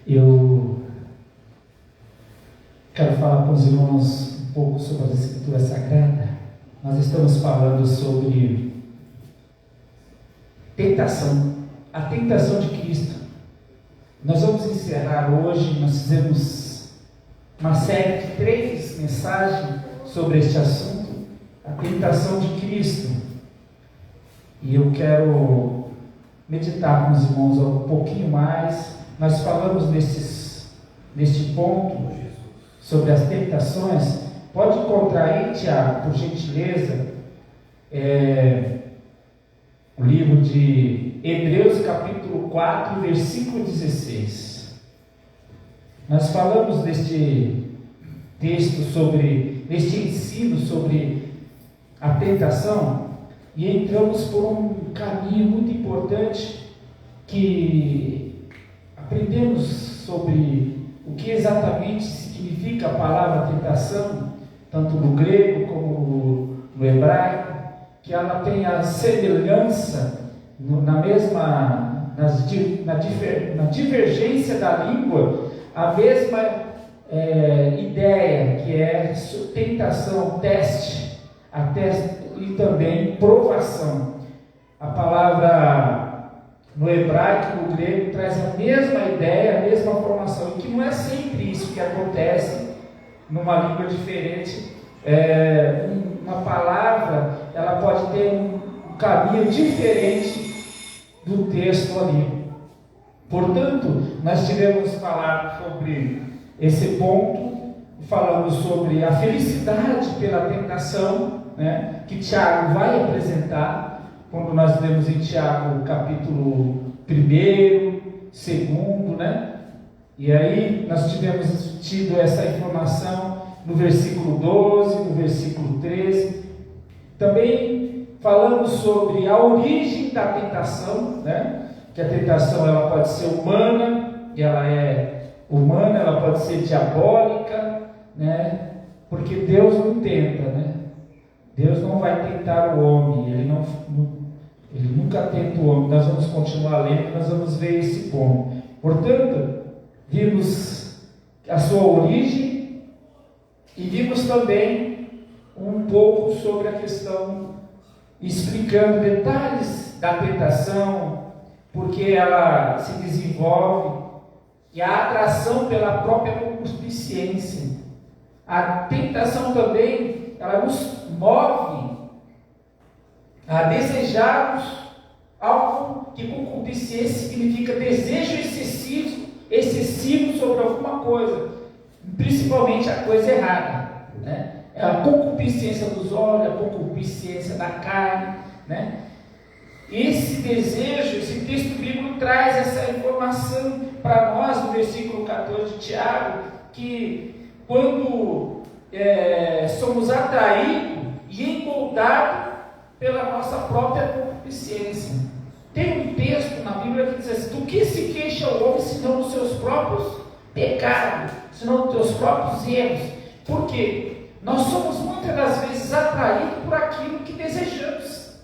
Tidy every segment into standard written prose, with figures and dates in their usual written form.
Eu quero falar com os irmãos um pouco sobre a Escritura Sagrada. Nós estamos falando sobre tentação, a tentação de Cristo. Nós vamos encerrar hoje, nós fizemos uma série de 3 mensagens sobre este assunto, a tentação de Cristo. E eu quero meditar com os irmãos um pouquinho mais. Nós falamos neste ponto sobre as tentações. Pode encontrar aí, Tiago, por gentileza, o livro de Hebreus capítulo 4, versículo 16. Nós falamos neste texto neste ensino sobre a tentação, e entramos por um caminho muito importante que aprendemos sobre o que exatamente significa a palavra tentação, tanto no grego como no hebraico, que ela tem a semelhança na divergência da língua, a mesma ideia, que é tentação, teste, e também provação. A palavra no hebraico e no grego traz a mesma ideia, a mesma formação, e que não é sempre isso que acontece numa língua diferente. Uma palavra, ela pode ter um caminho diferente do texto ali. Portanto, nós tivemos falar sobre esse ponto, falando sobre a felicidade pela tentação, né, que Tiago vai apresentar, quando nós lemos em Tiago capítulo 1, 2, né? E aí nós tivemos tido essa informação no versículo 12, no versículo 13. Também falamos sobre a origem da tentação, né? Que a tentação ela pode ser humana, e ela é humana, ela pode ser diabólica, né? Porque Deus não tenta, né? Deus não vai tentar o homem, ele nunca tenta o homem. Nós vamos continuar lendo, nós vamos ver esse ponto. Portanto, vimos a sua origem e vimos também um pouco sobre a questão, explicando detalhes da tentação, porque ela se desenvolve, e a atração pela própria concupiscência. A tentação também, ela nos move a desejarmos algo, que concupiscência significa desejo excessivo sobre alguma coisa, principalmente a coisa errada, né? É a concupiscência dos olhos, a concupiscência da carne, né? Esse desejo, esse texto bíblico traz essa informação para nós no versículo 14 de Tiago, que quando somos atraídos e emoldados pela nossa própria concupiscência. Tem um texto na Bíblia que diz assim: do que se queixa o homem senão dos seus próprios pecados, senão dos seus próprios erros? Por quê? Nós somos muitas das vezes atraídos por aquilo que desejamos,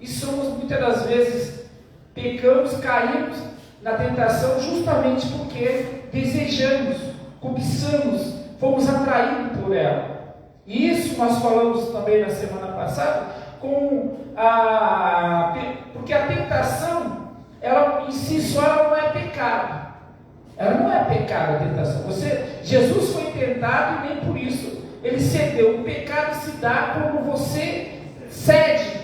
e somos muitas das vezes, pecamos, caímos na tentação justamente porque desejamos, cobiçamos, fomos atraídos por ela. E isso nós falamos também na semana passada, porque a tentação, ela em si só ela não é pecado. Ela não é pecado, a tentação. Jesus foi tentado e nem por isso ele cedeu. O pecado se dá quando você cede,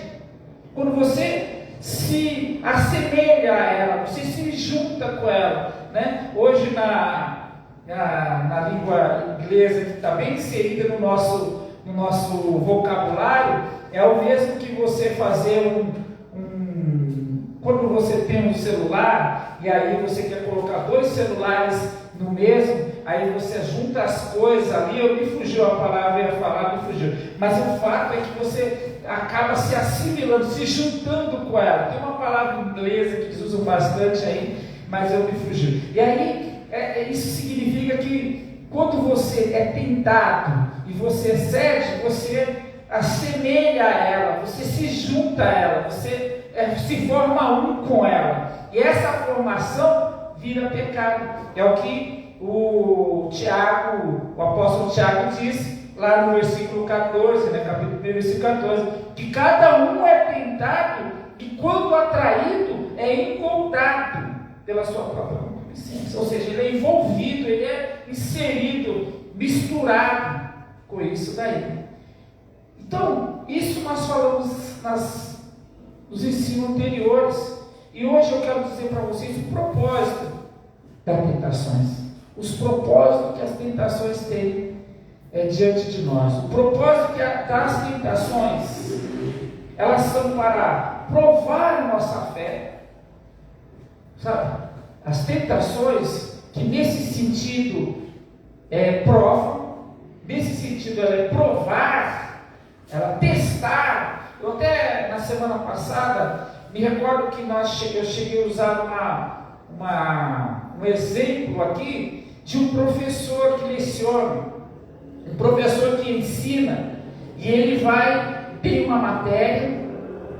quando você se assemelha a ela, você se junta com ela, né? Hoje na língua inglesa, que está bem inserida no nosso vocabulário, é o mesmo que você fazer quando você tem um celular, e aí você quer colocar 2 celulares no mesmo, aí você junta as coisas ali. Me fugiu a palavra, eu ia falar, me fugiu, mas o fato é que você acaba se assimilando, se juntando com ela. Tem uma palavra inglesa que eles usam bastante aí, mas eu me fugiu. E aí, isso significa que quando você é tentado e você cede, você assemelha a ela, você se junta a ela, você se forma um com ela. E essa formação vira pecado. É o que o apóstolo Tiago diz lá no versículo 14, né, capítulo 1, versículo 14, que cada um é tentado e quando atraído é encontrado pela sua própria concupiscência. Ou seja, ele é envolvido, ele é inserido, misturado com isso daí. Então, isso nós falamos nos ensinos anteriores. E hoje eu quero dizer para vocês o propósito das tentações. Os propósitos que as tentações têm diante de nós. O propósito das tentações, elas são para provar a nossa fé. Sabe? As tentações que nesse sentido provam, nesse sentido ela é provar, ela testar. Eu até na semana passada me recordo que eu cheguei a usar um exemplo aqui de um professor que leciona, um professor que ensina, e ele tem uma matéria,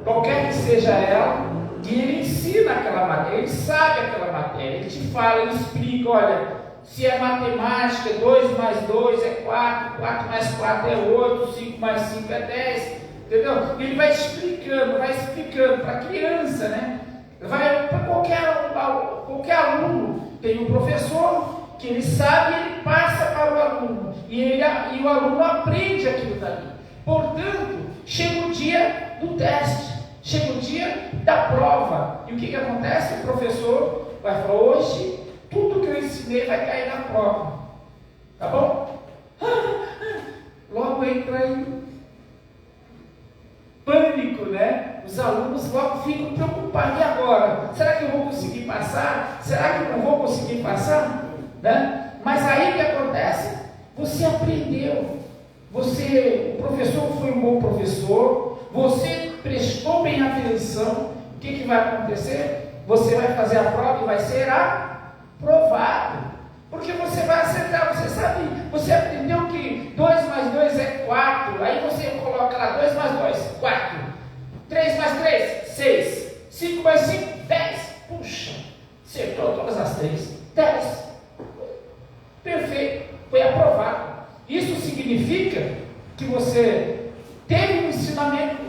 qualquer que seja ela, e ele ensina aquela matéria, ele sabe aquela matéria, ele te fala, ele explica, olha, se é matemática, 2 mais 2 é 4, 4 mais 4 é 8, 5 mais 5 é 10, entendeu? Ele vai explicando para a criança, né? Vai para qualquer aluno. Tem um professor que ele sabe e ele passa para o aluno, e o aluno aprende aquilo dali. Portanto, chega o dia do teste, chega o dia da prova, e o que acontece? O professor vai falar, hoje tudo que eu ensinei vai cair na prova, tá bom? Logo entra em pânico, né? Os alunos logo ficam preocupados, e agora? Será que eu vou conseguir passar? Será que eu não vou conseguir passar? Né? Mas aí o que acontece? Você aprendeu, o professor foi um bom professor, você prestou bem atenção. O que vai acontecer? Você vai fazer a prova e vai ser aprovado, porque você vai acertar. Você sabe, você aprendeu que 2 mais 2 é 4, aí você coloca lá 2 mais 2, 4, 3 mais 3, 6, 5 mais 5, 10, puxa, acertou todas as 3, 10, perfeito, foi aprovado. Isso significa que você teve um ensinamento.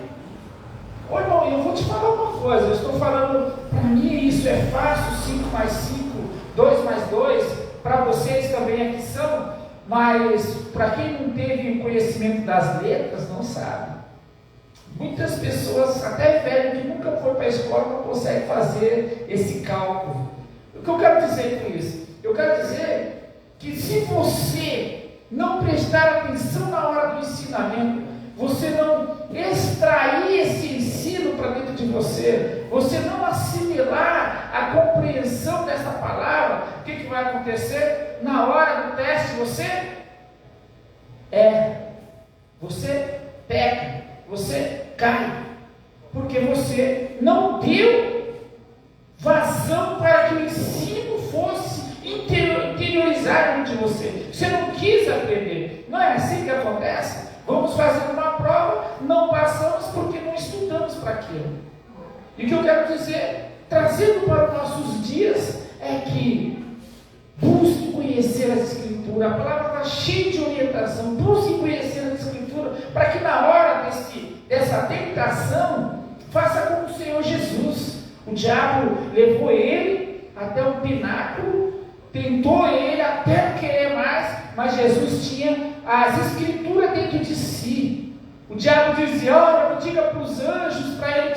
Ô irmão, eu vou te falar uma coisa, eu estou falando, para mim isso é fácil, 5 mais 5, 2 mais 2, para vocês também aqui são, mas para quem não teve conhecimento das letras, não sabe. Muitas pessoas, até velho, que nunca foi para a escola, não conseguem fazer esse cálculo. O que eu quero dizer com isso? Eu quero dizer que se você não prestar atenção na hora do ensinamento, você não extrair esse ensino para dentro de você, você não assimilar a compreensão dessa palavra, o que vai acontecer? Na hora do teste você peca, você cai, porque você não deu vazão para que o ensino fosse interiorizado de você. Você não quis aprender. Não é assim que acontece? Vamos fazer uma prova, não passamos porque não estudamos para aquilo. E o que eu quero dizer, trazendo para os nossos dias, é que busque conhecer as Escrituras. A palavra está cheia de orientação. Busque conhecer as Escrituras, para que na hora dessa tentação, faça como o Senhor Jesus. O diabo levou ele até o pináculo, tentou ele até não querer mais, mas Jesus tinha as Escrituras dentro de si. O diabo dizia, olha, não diga para os anjos, para ele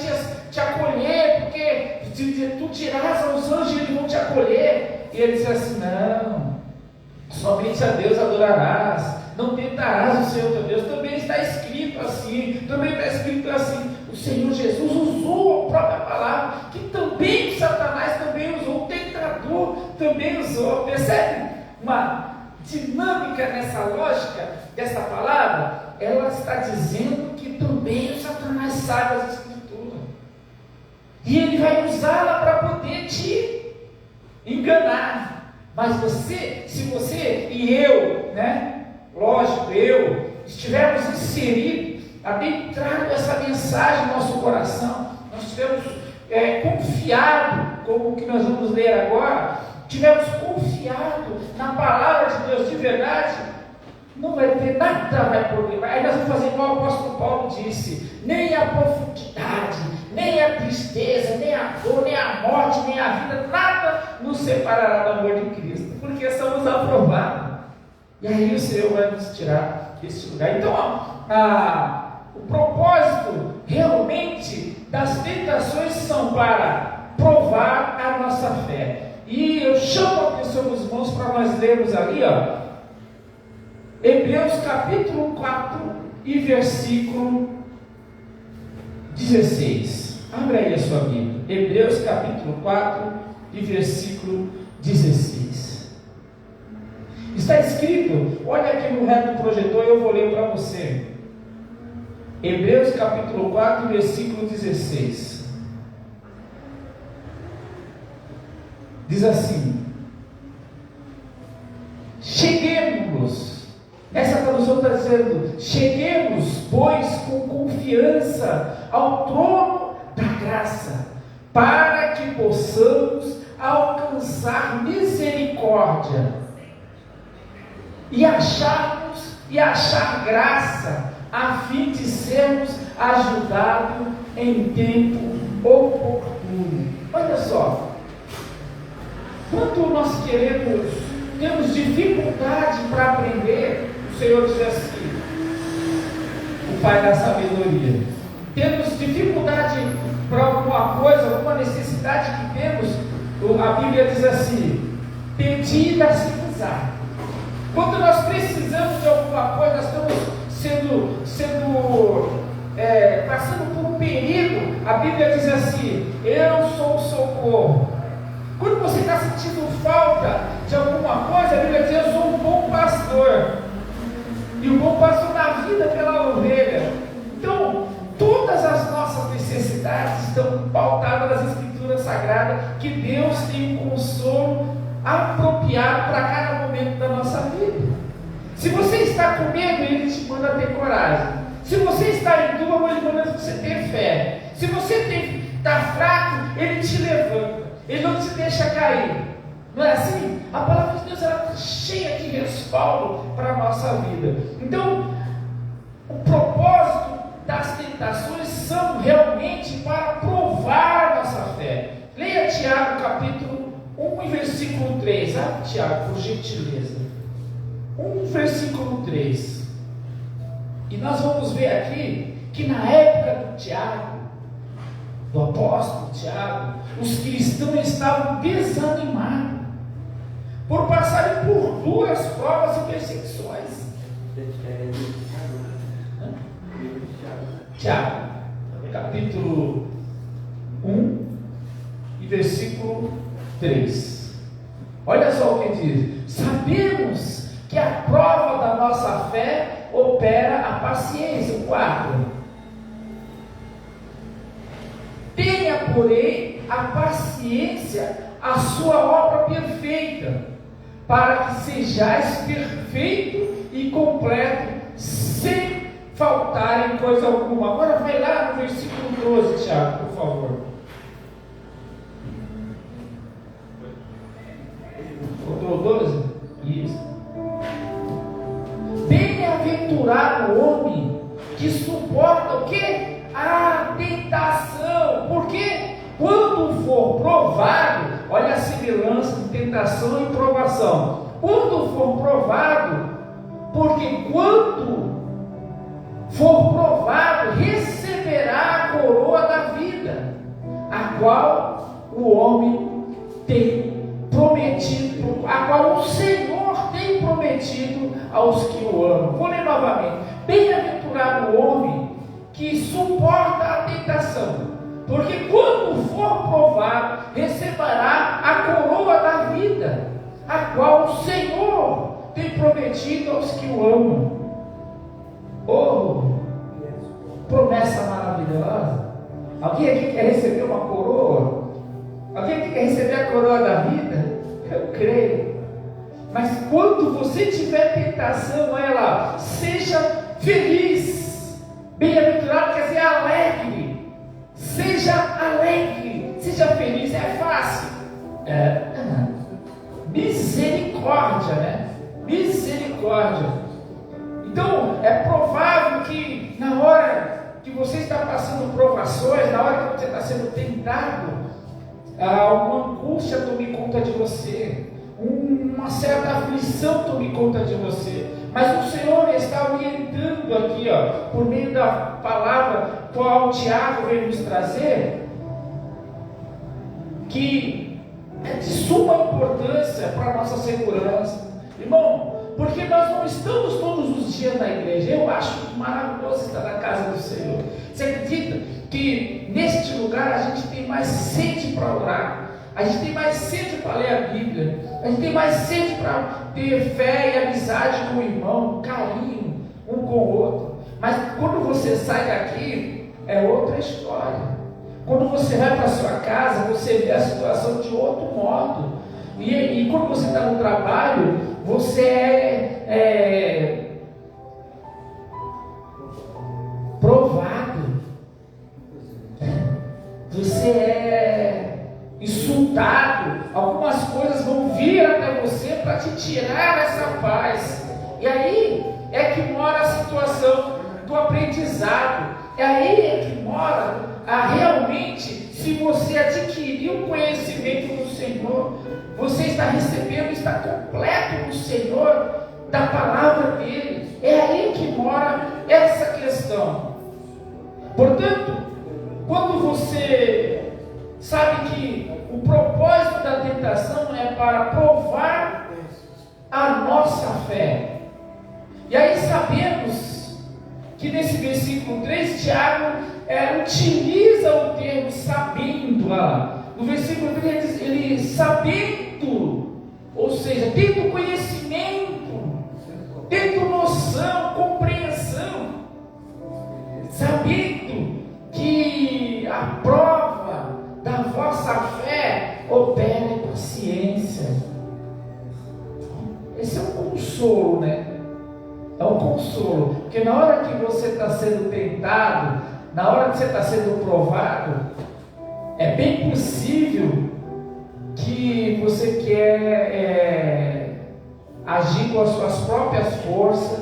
te acolher, porque tu dirás aos anjos e eles vão te acolher. E ele dizia assim, não, somente a Deus adorarás, não tentarás o Senhor teu Deus. Também está escrito assim, o Senhor Jesus usou a própria palavra, que também Satanás também usou, o tentador também usou. Percebe uma dinâmica nessa lógica dessa palavra? Ela está dizendo que também o Satanás sabe as Escrituras, e ele vai usá-la para poder te enganar. Mas se você e eu, né? Lógico, estivermos inseridos, adentrado essa mensagem no nosso coração, nós estivermos confiados, como o que nós vamos ler agora, tivermos confiado na palavra de Deus de verdade, não vai ter nada, vai poder. Aí nós vamos fazer igual o apóstolo Paulo disse: nem a profundidade, nem a tristeza, nem a dor, nem a morte, nem a vida, nada nos separará do amor de Cristo, porque somos aprovados. E aí o Senhor vai nos tirar desse lugar. Então, o propósito realmente das tentações são para provar a nossa fé. E eu chamo a atenção dos irmãos para nós lermos ali, Hebreus capítulo 4 e versículo 16. Abre aí a sua Bíblia. Hebreus capítulo 4 e versículo 16. Está escrito, olha aqui no reto do projetor, eu vou ler para você. Hebreus capítulo 4, versículo 16. Diz assim: cheguemos, essa tradução está dizendo, cheguemos, pois, com confiança ao trono da graça, para que possamos alcançar misericórdia e achar graça, a fim de sermos ajudados em tempo oportuno. Olha só, quando nós temos dificuldade para aprender, o Senhor diz assim, o Pai da sabedoria, temos dificuldade para alguma coisa, alguma necessidade que temos, a Bíblia diz assim: pedi e dá-se-vos-á. Quando nós precisamos de alguma coisa, nós estamos passando por um perigo, a Bíblia diz assim: eu sou o socorro. Quando você está sentindo falta de alguma coisa, a Bíblia diz: eu sou um bom pastor, e o bom pastor dá vida pela ovelha. Então, todas as nossas necessidades estão pautadas nas Escrituras Sagradas, que Deus tem um consolo apropriado para cada momento da nossa vida. Se você está com medo, Ele te manda ter coragem. Se você está em dúvida, Ele manda você ter fé. Se você está fraco, Ele te levanta. Ele não te deixa cair. Não é assim? A palavra de Deus está cheia de respaldo para a nossa vida. Então, o propósito das tentações são realmente para provar a nossa fé. Leia Tiago capítulo 1 e versículo 3. Tiago, por gentileza. 1 versículo 3. E nós vamos ver aqui que na época do Tiago, do apóstolo Tiago, os cristãos estavam desanimados por passarem por duras provas e perseguições. Tiago, capítulo 1 e versículo 3. Olha só o que diz: sabemos que a prova da nossa fé opera a paciência. 4. Tenha, porém, a paciência a sua obra perfeita, para que sejais perfeito e completo, sem faltar em coisa alguma. Agora vai lá no versículo 12, Tiago, por favor. Faltou 12? Isso. Bem-aventurado o homem que suporta o quê? A tentação. Porque quando for provado, olha a semelhança de tentação e provação. Quando for provado, porque quando for provado, receberá a coroa da vida, a qual o homem tem prometido, a qual o Senhor tem prometido aos que o amam. Vou ler novamente. Bem-aventurado o homem que suporta a tentação, porque quando for provado, receberá a coroa da vida, a qual o Senhor tem prometido aos que o amam. Oh, promessa maravilhosa! Alguém aqui quer receber uma coroa? Alguém aqui quer receber a coroa da vida? Eu creio. Mas quando você tiver tentação, olha lá, seja feliz. Bem-aventurado quer dizer alegre. Seja alegre, seja feliz. É fácil? Misericórdia, né? Misericórdia. Então, é provável que na hora que você está passando provações, na hora que você está sendo tentado, uma angústia tome conta de você, uma certa aflição tome conta de você. Mas o Senhor está orientando aqui, por meio da palavra qual Tiago veio nos trazer, que é de suma importância para a nossa segurança. Irmão, porque nós não estamos todos os dias na igreja. Eu acho maravilhoso estar na casa do Senhor. Você acredita que neste lugar a gente tem mais sede para orar? A gente tem mais sede para ler a Bíblia. A gente tem mais sede para ter fé e amizade com o irmão, carinho um com o outro. Mas quando você sai daqui, é outra história. Quando você vai para a sua casa, você vê a situação de outro modo. E quando você está no trabalho, você é provado. Você é insultado. Algumas coisas vão vir até você para te tirar essa paz. E aí é que mora a situação do aprendizado. E aí é que mora realmente, se você adquirir o conhecimento do Senhor, você está recebendo, está completo no Senhor, da palavra dele. É aí que mora essa questão. Portanto, quando você sabe que o propósito da tentação é para provar a nossa fé, e aí sabemos que nesse versículo 3, Tiago utiliza o termo sabendo. No versículo 3 ele sabendo, ou seja, tendo conhecimento, tendo noção, compreensão, sabendo que a prova da vossa fé opera em paciência. Esse é um consolo, né? É um consolo, porque na hora que você está sendo tentado, na hora que você está sendo provado, é bem possível que você quer agir com as suas próprias forças,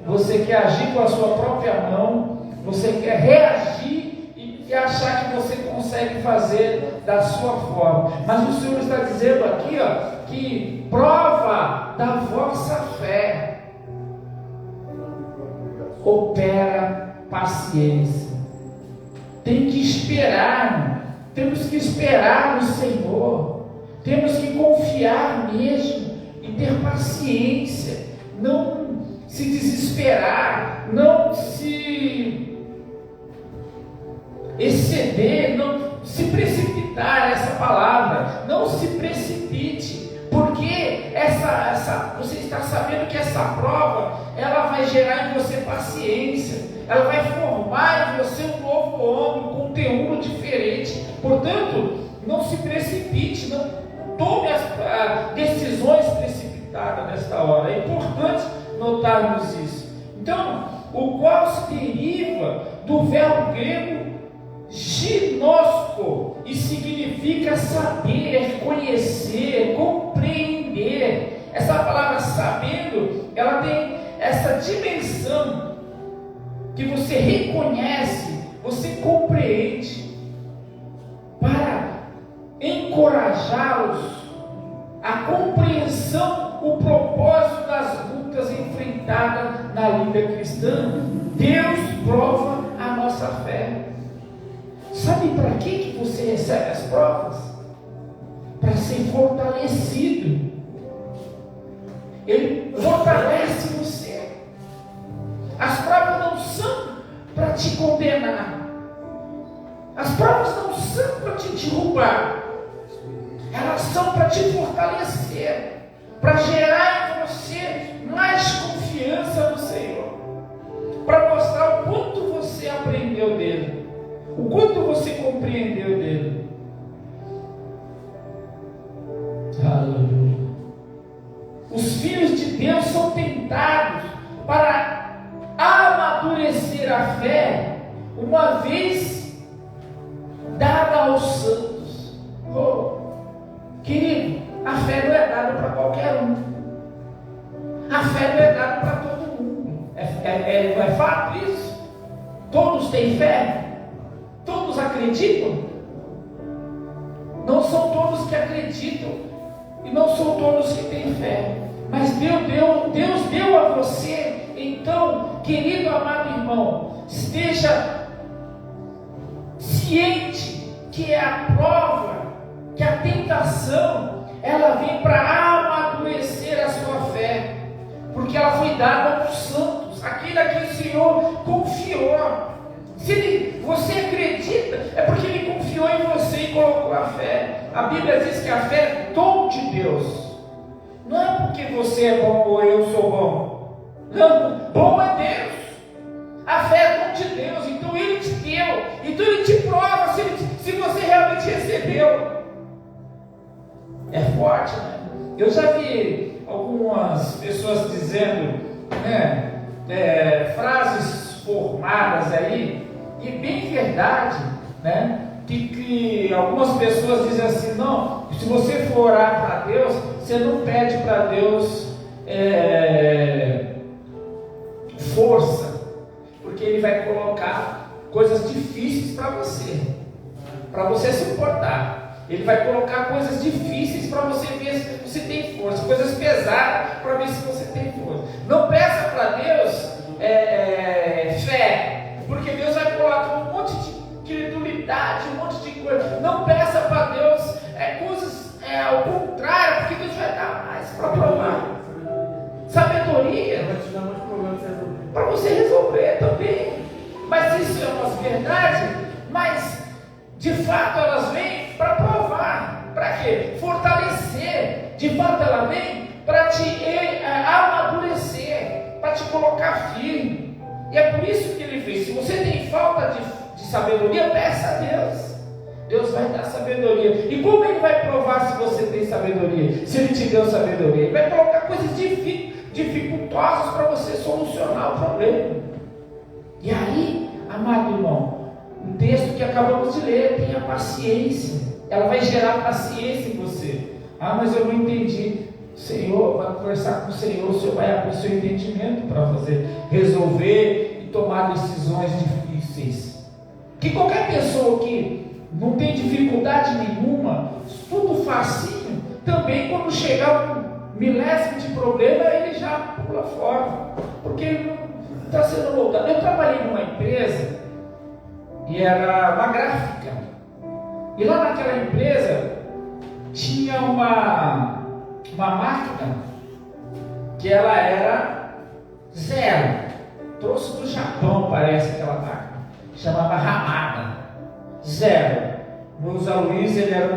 você quer agir com a sua própria mão, você quer reagir e achar que você consegue fazer da sua forma. Mas o Senhor está dizendo aqui, que prova da vossa fé opera paciência. Tem que esperar, temos que esperar no Senhor, temos que confiar mesmo e ter paciência, não se desesperar, não se exceder, não se precipitar. Essa palavra, não se precipite, porque você está sabendo que essa prova, ela vai gerar em você paciência, ela vai formar em você um novo homem, um conteúdo diferente. Portanto, não se precipite, não tome as decisões precipitadas nesta hora. É importante notarmos isso. Então, o qual se deriva do verbo grego ginosco e significa saber, conhecer, compreender. Essa palavra sabendo, ela tem essa dimensão que você reconhece, você compreende, para encorajá-los a compreensão, o propósito das lutas enfrentadas na vida cristã. Deus prova a nossa fé. Sabe para que você recebe as provas? Para ser fortalecido. Ele fortalece você. As provas não são para te condenar. As provas não são para te derrubar. Elas são para te fortalecer, para gerar em você mais confiança no Senhor, para mostrar o quanto você aprendeu dele, o quanto você compreendeu dele. Aleluia. Os filhos de Deus são tentados para amadurecer a fé, uma vez dada aos santos. Querido, a fé não é dada para fé não é dada para todo mundo. É fato isso? Todos têm fé? Todos acreditam? Não são todos que acreditam, e não são todos que têm fé, mas Deus deu a você. Então, querido amado irmão, esteja ciente que é a prova, que a tentação, ela vem para amadurecer a sua fé, porque ela foi dada aos santos, aquele a quem o Senhor confiou. Se você acredita, é porque Ele confiou em você e colocou a fé. A Bíblia diz que a fé é dom de Deus. Não é porque você é bom ou eu sou bom. Não, bom é Deus. A fé é dom de Deus. Então Ele te deu. Então Ele te prova se você realmente recebeu. É forte, né? Eu já vi algumas pessoas dizendo, né, frases formadas aí, e bem verdade, né? Que algumas pessoas dizem assim: não, se você for orar para Deus, você não pede para Deus força, porque Ele vai colocar coisas difíceis para você suportar. Ele vai colocar coisas difíceis para você ver se você tem força, coisas pesadas para ver se você tem força. Não peça para Deus fé, porque Deus vai colocar um monte de credulidade, um monte de coisa. Não peça para Deus coisas ao contrário, porque Deus vai dar mais para provar. Sabedoria para você resolver também. Mas isso é uma verdade, mas de fato elas vêm para provar. Para quê? Fortalecer. De fato ela vem para te amadurecer, para te colocar firme. E é por isso que Ele fez. Se você tem falta de sabedoria, peça a Deus. Deus vai dar sabedoria. E como Ele vai provar se você tem sabedoria? Se Ele te deu sabedoria, Ele vai colocar coisas dificultosas para você solucionar o problema. E aí, amado irmão, o texto que acabamos de ler, tenha paciência. Ela vai gerar paciência em você. Ah, mas eu não entendi. O Senhor vai conversar com o Senhor vai abrir o seu entendimento para resolver e tomar decisões difíceis. Que qualquer pessoa que não tem dificuldade nenhuma, tudo facinho, também quando chegar um milésimo de problema, ele já pula fora, porque ele não está sendo moldado. Eu trabalhei numa empresa e era uma gráfica, e lá naquela empresa tinha uma máquina que ela era zero, trouxe do Japão, parece, aquela máquina, chamava Ramada, zero. O Zé Luiz, ele era o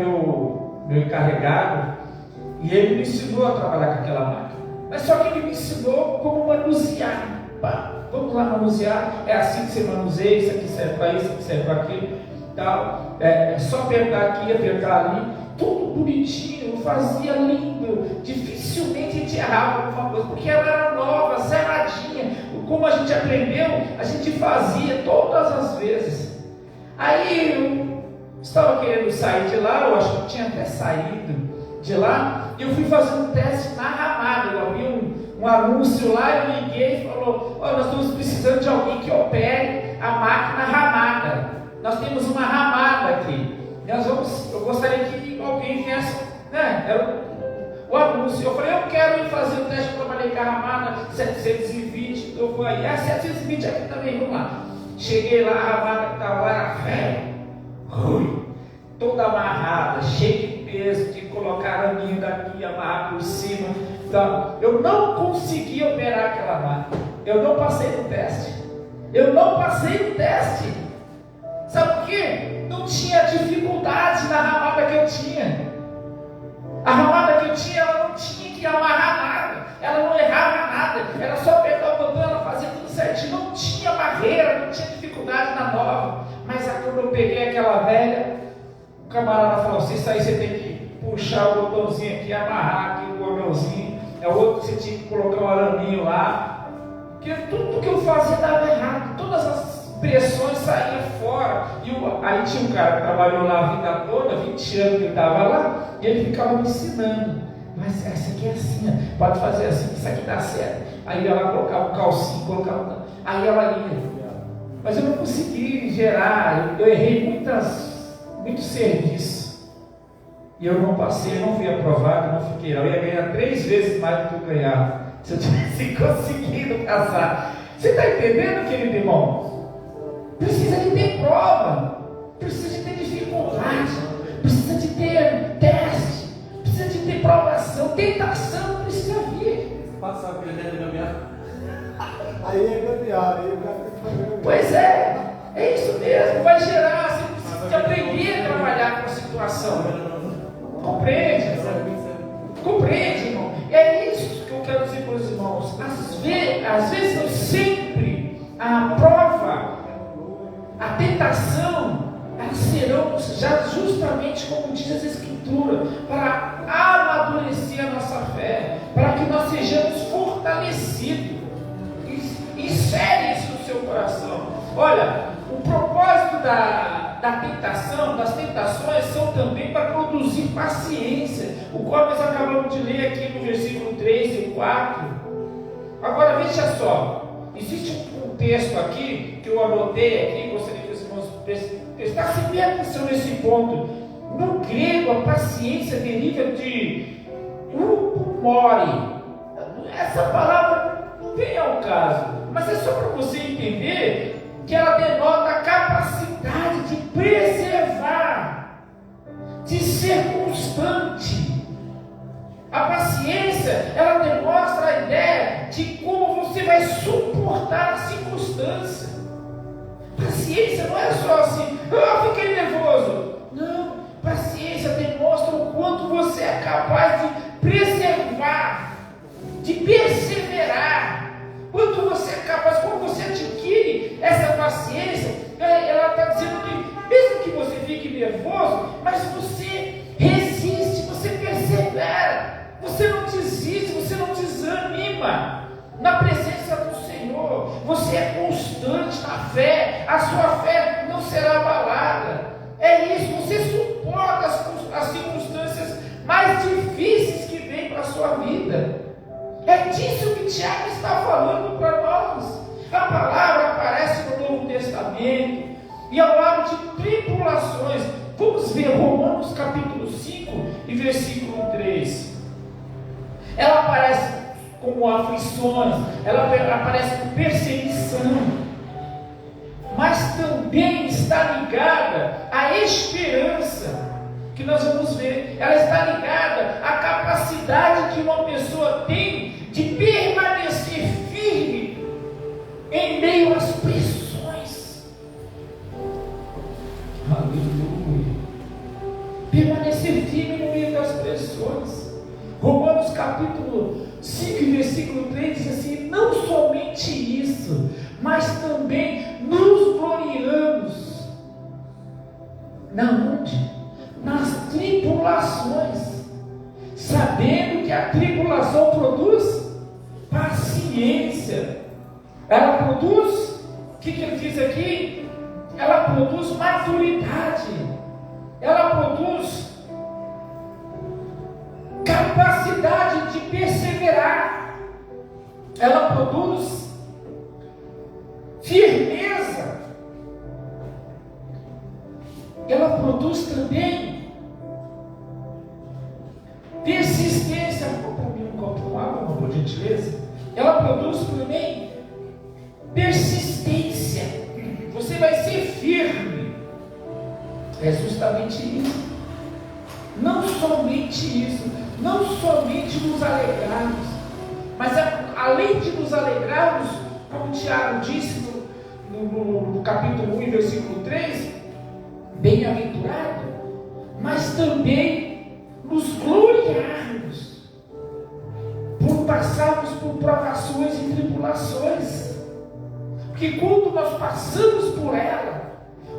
meu encarregado, e ele me ensinou a trabalhar com aquela máquina, mas só que ele me ensinou como manusear. Vamos lá manusear, é assim que você manuseia, isso aqui serve para isso aqui serve para aquilo, tal. É só apertar aqui, apertar ali, tudo bonitinho, fazia lindo, dificilmente a gente errava alguma coisa, porque ela era nova, zeradinha. Como a gente aprendeu, a gente fazia todas as vezes. Aí eu estava querendo sair de lá, eu acho que tinha até saído de lá, e eu fui fazer um teste na Ramada. Eu vi um anúncio lá, eu liguei e falou: nós estamos precisando de alguém que opere a máquina Ramada. Nós temos uma Ramada aqui. Eu gostaria que alguém viesse, né? Era o anúncio. Eu falei: eu quero ir fazer o teste. Eu trabalhei com a Ramada 720. Eu fui aí, 720 aqui também, vamos lá. Cheguei lá, a Ramada que estava lá era velha, ruim, toda amarrada, cheia de peso, de colocar araminho daqui, amarrar por cima. Então, eu não consegui operar aquela máquina. Eu não passei no teste. Sabe por quê? Não tinha dificuldade na ramada que eu tinha. A ramada que eu tinha, ela não tinha que amarrar nada, ela não errava nada, era só apertar o botão, ela fazia tudo certinho, não tinha barreira, não tinha dificuldade na nova. Mas aí quando eu peguei aquela velha, o camarada falou assim: isso aí você tem que puxar o botãozinho aqui, amarrar aqui o cordãozinho, é o outro que você tinha que colocar um araminho lá, porque tudo que eu fazia dava errado, todas as pressões saíam fora. Aí tinha um cara que trabalhou lá a vida toda, 20 anos que ele estava lá, e ele ficava me ensinando: mas essa aqui é assim, pode fazer assim, isso aqui dá certo. Aí ela colocava um calcinho, colocava. Aí ela ia. Mas eu não consegui gerar, eu errei muito serviço. E eu não passei, eu não fui aprovado, não fiquei. Eu ia ganhar 3 vezes mais do que eu ganhava, se eu tivesse conseguido passar. Você está entendendo, querido irmão? Precisa de ter prova, precisa de ter dificuldade, precisa de ter teste, precisa de ter provação, tentação precisa vir. Passar a vida dentro da minha. Aí é gambiarra, aí o cara tem que fazer. Pois é isso mesmo, vai gerar, você precisa de aprender a trabalhar com a situação. Compreende? Compreende, irmão? É isso que eu quero dizer para os irmãos. Às vezes não sempre a prova, a tentação, elas serão já justamente como diz as Escrituras, para amadurecer a nossa fé, para que nós sejamos fortalecidos. Insere isso no seu coração. Olha, o propósito da tentação, das tentações, são também para produzir paciência, o qual nós acabamos de ler aqui no versículo 3 e 4. Agora veja só, existe um texto aqui que eu anotei aqui, gostaria que os irmãos prestassem bem atenção nesse ponto. No grego, a paciência deriva de upomore. Essa palavra não vem ao caso, mas é só para você entender que ela denota a capacidade de preservar, de ser constante. A paciência, ela demonstra a ideia de como você vai suportar a circunstância. Paciência não é só assim, fiquei nervoso. Não, paciência demonstra o quanto você é capaz de preservar, de perseverar. Quanto você é capaz, quando você adquire essa paciência, ela está dizendo que, mesmo que você fique nervoso, mas você resiste, você persevera, você não desiste, você não desanima na presença do Senhor, você é constante na fé, a sua fé não será abalada. É isso, você suporta as circunstâncias mais difíceis que vêm para a sua vida. É disso que Tiago está falando para nós. A palavra aparece no Novo Testamento e ao lado de tribulações. Vamos ver Romanos capítulo 5 e versículo 3. Ela aparece como aflições, ela aparece como perseguição, mas também está ligada à esperança, que nós vamos ver. Ela está ligada à capacidade que uma pessoa tem de permanecer firme em meio às pressões. Aleluia! Permanecer firme no meio das pressões. Romanos capítulo 5, versículo 3 diz assim: não somente isso, mas também nos gloriamos. Na onde? Nas tribulações, sabendo que a tribulação produz paciência. Ela produz, o que ele diz aqui? Ela produz maturidade, ela produz capacidade de perseverar, ela produz firmeza, ela produz também persistência. Para mim um copo com água, por gentileza. Ela produz também persistência. Você vai ser firme. É justamente isso. Não somente isso, não somente nos alegrarmos, mas além de nos alegrarmos, como Tiago disse no capítulo 1, versículo 3, bem-aventurado, mas também nos gloriarmos por passarmos por provações e tribulações, porque quando nós passamos por ela,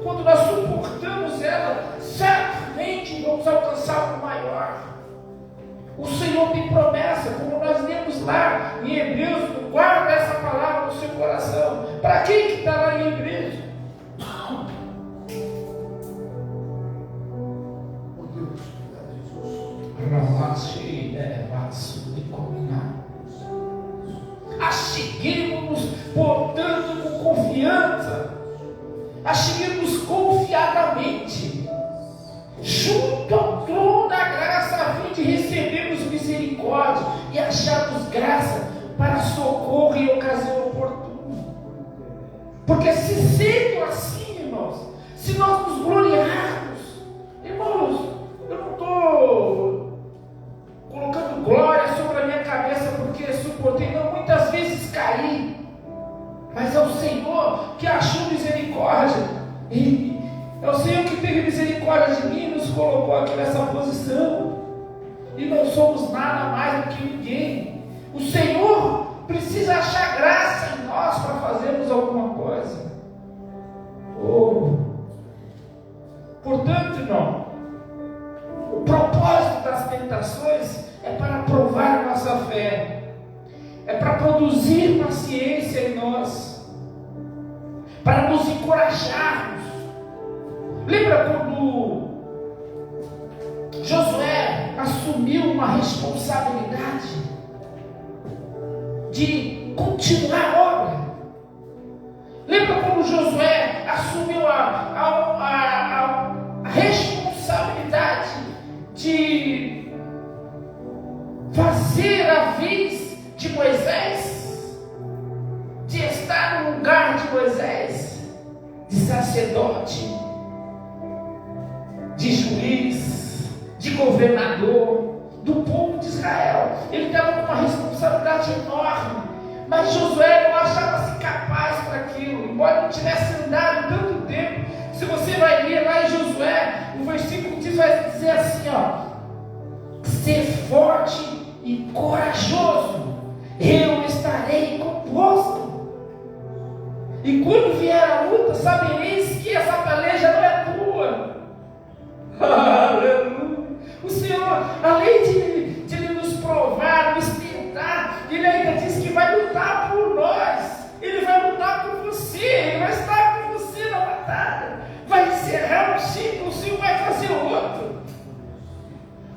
quando nós suportamos ela, certamente vamos alcançar algo maior. O Senhor tem promessa, como nós lemos lá em Hebreus. Guarda essa palavra no seu coração. Para quem que está lá em Hebreus? Acheguemos-nos, portanto, com confiança, acheguemos confiadamente, junto ao trono da graça, a fim de recebermos misericórdia e acharmos graça para socorro em ocasião oportuna. Porque se sendo assim, irmãos, se nós nos gloriarmos, irmãos, eu não estou colocando glória sobre a minha cabeça porque suportei, não, muitas vezes caí, mas é o Senhor que achou misericórdia, é o Senhor que teve misericórdia de mim e nos colocou aqui nessa posição, e não somos nada mais do que ninguém. O Senhor precisa achar graça em nós para fazermos alguma coisa. Portanto, irmão, o propósito das tentações é para provar a nossa fé, é para produzir paciência em nós, para nos encorajarmos. Lembra quando Josué assumiu uma responsabilidade de continuar a obra? Lembra quando Josué assumiu a responsabilidade de fazer a vez de Moisés, de estar no lugar de Moisés, de sacerdote, de juiz, de governador do povo de Israel? Ele estava com uma responsabilidade enorme, mas Josué não achava-se capaz para aquilo, embora não tivesse andado tanto tempo. Se você vai ler lá em Josué, o versículo vai dizer assim, ser forte e corajoso, eu estarei convosco, e quando vier a luta, sabereis que essa peleja não é tua. Aleluia! O Senhor, além de nos provar, nos tentar, Ele ainda diz que vai lutar por nós. Ele vai lutar por você, Ele vai estar com você na batalha, vai encerrar um ciclo, o Senhor vai fazer outro.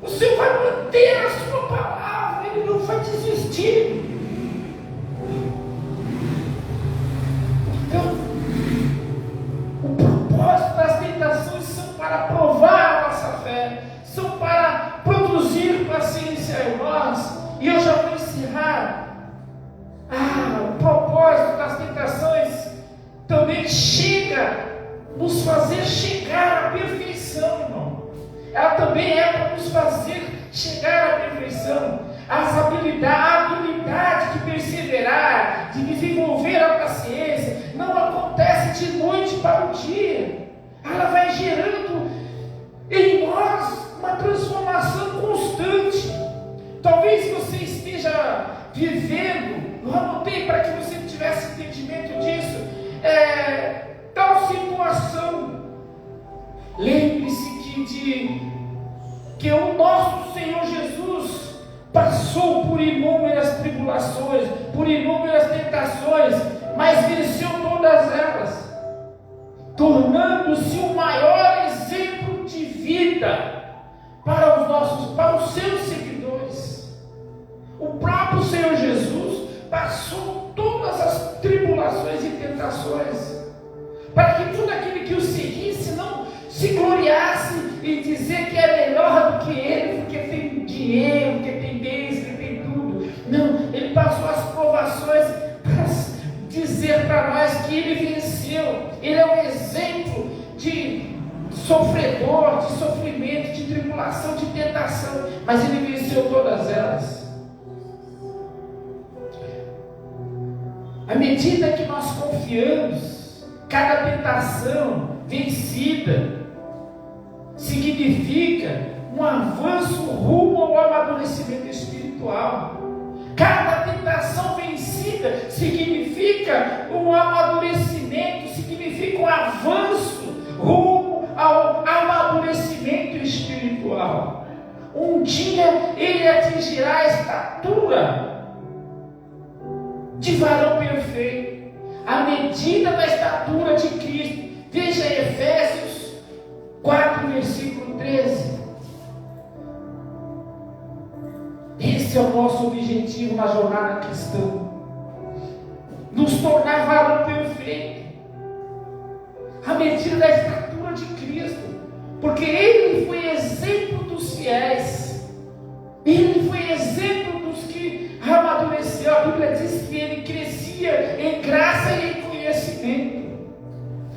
O Senhor vai manter a sua palavra, Ele não vai desistir. Então, o propósito das tentações são para provar a nossa fé, são para produzir paciência em nós. E eu já vou encerrar. O propósito das tentações também nos fazer chegar à perfeição, irmão. Ela também é para nos fazer chegar à perfeição. A habilidade de perseverar, de desenvolver a paciência, não acontece de noite para o dia. Ela vai gerando em nós uma transformação constante. Talvez você esteja vivendo, eu anotei para que você tivesse entendimento disso, tal situação. Lembre-se que o nosso Senhor Jesus passou por inúmeras tribulações, por inúmeras tentações, mas venceu todas elas, tornando-se o maior exemplo de vida para os seus seguidores. O próprio Senhor Jesus passou todas as tribulações e tentações, para que todo aquele que o seguisse não se gloriasse e dizer que é melhor do que ele, porque tem dinheiro, porque tem bens, porque tem tudo. Não, ele passou as provações para dizer para nós que ele venceu. Ele é um exemplo de sofredor, de sofrimento, de tribulação, de tentação, mas ele venceu todas elas. À medida que nós confiamos, cada tentação vencida significa um avanço rumo ao amadurecimento espiritual. Cada tentação vencida significa um amadurecimento, significa um avanço rumo ao amadurecimento espiritual. Um dia ele atingirá a estatura de varão perfeito, à medida da estatura de Cristo. Veja Efésios 4, versículo 13. Esse é o nosso objetivo na jornada cristã. nos tornar varão perfeito, à medida da estatura de Cristo, porque Ele foi exemplo dos fiéis, Ele foi exemplo dos que amadureceram. A Bíblia diz que Ele crescia em graça e em conhecimento,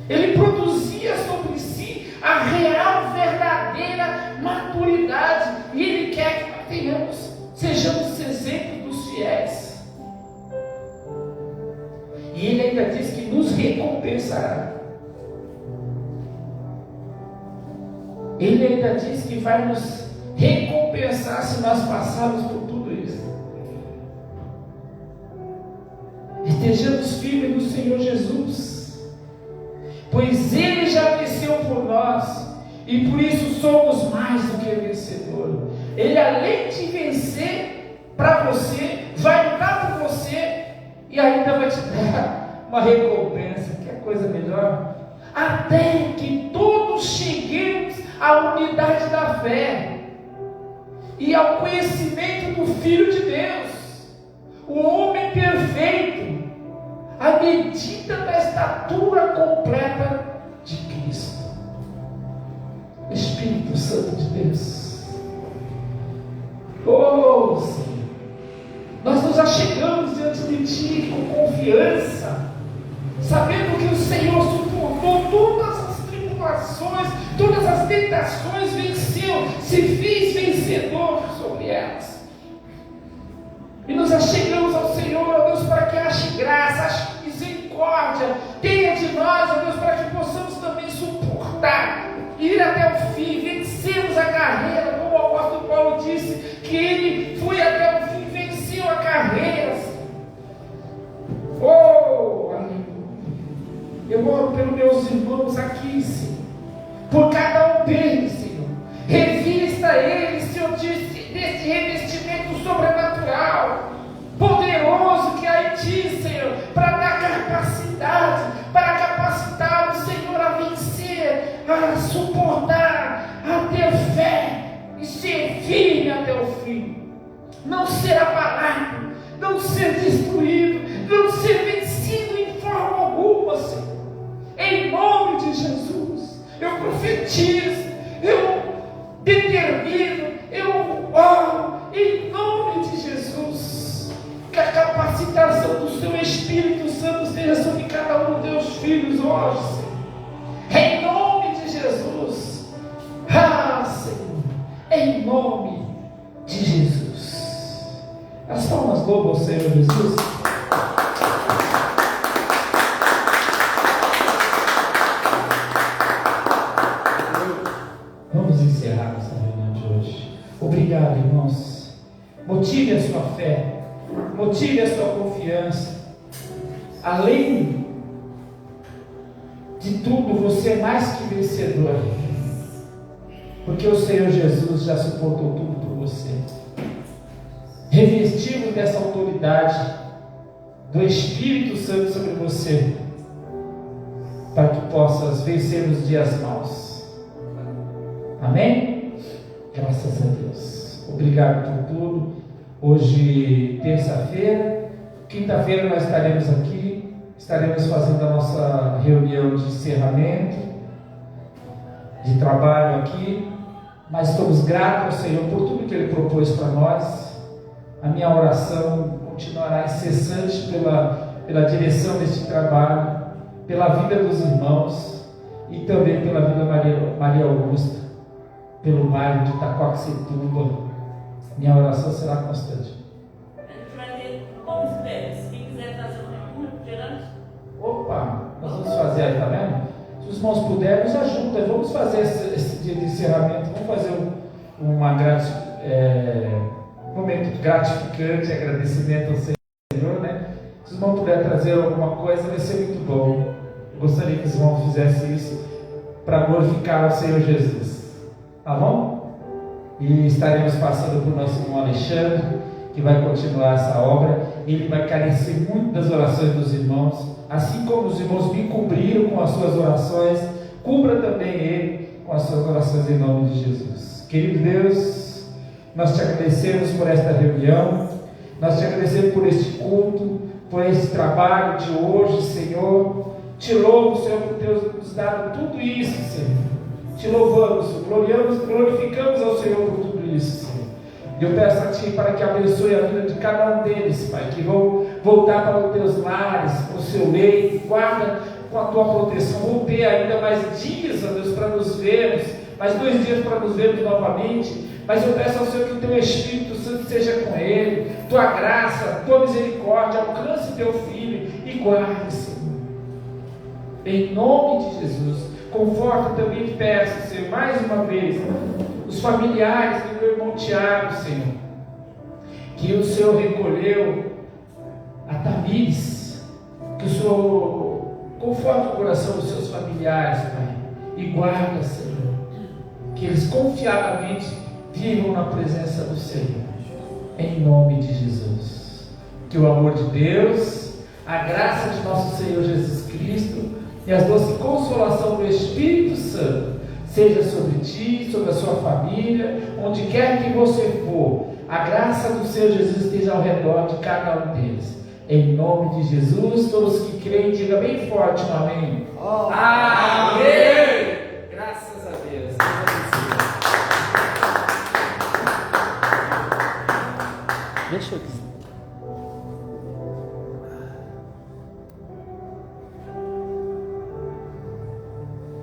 Ele produzia sobre si a real, verdadeira maturidade, e Ele quer que nós sejamos exemplo dos fiéis. E Ele ainda diz que nos recompensará. Ele ainda diz que vai nos recompensar se nós passarmos por tudo isso. Estejamos firmes no Senhor Jesus, pois Ele já venceu por nós, e por isso somos mais do que vencedor. Ele, além de vencer para você, vai lutar por você e ainda vai te dar uma recompensa. Que é coisa melhor? Até que todos cheguemos à unidade da fé e ao conhecimento do Filho de Deus, o homem perfeito, à medida da estatura completa de Cristo. Espírito Santo de Deus, oh Senhor, nós nos achegamos diante de Ti com confiança, sabendo que o Senhor suportou todas as tribulações, todas as tentações, venceu, se fez vencedor sobre elas. E nos achegamos ao Senhor, ó Deus, para que ache graça, ache misericórdia, tenha de nós, ó Deus, para que possamos também suportar, ir até o fim, vencermos a carreira, como o apóstolo Paulo disse, que ele foi até o fim, venceu a carreira. Oh, aleluia. Eu oro pelos meus irmãos aqui, Senhor, por cada um deles, Senhor. Revista eles, Senhor, desse revestimento sobrenatural, poderoso que há em Ti, Senhor, para dar capacidade, para capacitar o Senhor a vencer, a suportar, a ter fé e ser firme até o fim, não ser abalado, não ser destruído, não ser vencido em forma alguma, Senhor. Em nome de Jesus, eu profetizo, eu determino, eu oro, em nome de Jesus, que a capacitação do Seu Espírito Santo esteja sobre cada um dos Teus filhos hoje, Senhor. Em nome de Jesus. Ah, Senhor, em nome de Jesus. As palmas louvam ao Senhor Jesus. Vamos encerrar essa reunião de hoje. Obrigado, irmãos. Motive a sua fé, motive a sua confiança. Além de tudo, você é mais que vencedor, porque o Senhor Jesus já suportou tudo por você. Revestido dessa autoridade do Espírito Santo sobre você, para que possas vencer os dias maus. Amém? Graças a Deus. Obrigado por tudo. Hoje, terça-feira, quinta-feira nós estaremos aqui, estaremos fazendo a nossa reunião de encerramento, de trabalho aqui, mas estamos gratos ao Senhor por tudo que Ele propôs para nós. A minha oração continuará incessante pela direção deste trabalho, pela vida dos irmãos e também pela vida Maria Augusta, pelo bairro de Itaquaquecetuba. Minha oração será constante. A gente vai ter como espera. Se quem quiser fazer um refrigerante. Opa, nós vamos fazer aí, tá vendo? Se os irmãos puderem, nos ajudem. Vamos fazer esse dia de encerramento. Vamos fazer um momento gratificante, agradecimento ao Senhor, né? Se os irmãos puderem trazer alguma coisa, vai ser muito bom. Eu gostaria que os irmãos fizessem isso para glorificar o Senhor Jesus. Tá bom? E estaremos passando por nosso irmão Alexandre, que vai continuar essa obra. Ele vai carecer muito das orações dos irmãos, assim como os irmãos me cobriram com as suas orações, cubra também ele com as suas orações em nome de Jesus. Querido Deus, nós te agradecemos por esta reunião, nós te agradecemos por este culto, por esse trabalho de hoje, Senhor. Te louvo, Senhor, por ter nos dado tudo isso, Senhor. Te louvamos, glorificamos ao Senhor por tudo isso, Senhor. E eu peço a Ti para que abençoe a vida de cada um deles, Pai, que vão voltar para os teus lares, para o seu leito, guarda com a Tua proteção. Vão ter ainda mais dias, ó Deus, para nos vermos, mais 2 dias para nos vermos novamente. Mas eu peço ao Senhor que o Teu Espírito Santo seja com ele, Tua graça, Tua misericórdia, alcance Teu Filho e guarde, Senhor. Em nome de Jesus. Conforta também, peço, Senhor, mais uma vez, os familiares do meu irmão Tiago, Senhor, que o Senhor recolheu a Tamires, que o Senhor conforta o coração dos seus familiares, Pai, e guarda, Senhor, que eles confiadamente vivam na presença do Senhor, em nome de Jesus. Que o amor de Deus, a graça de nosso Senhor Jesus Cristo e a doce consolação do Espírito Santo seja sobre ti, sobre a sua família, onde quer que você for. A graça do Senhor Jesus esteja ao redor de cada um deles. Em nome de Jesus, todos que creem, diga bem forte um amém. Amém! Graças a Deus. Deixa eu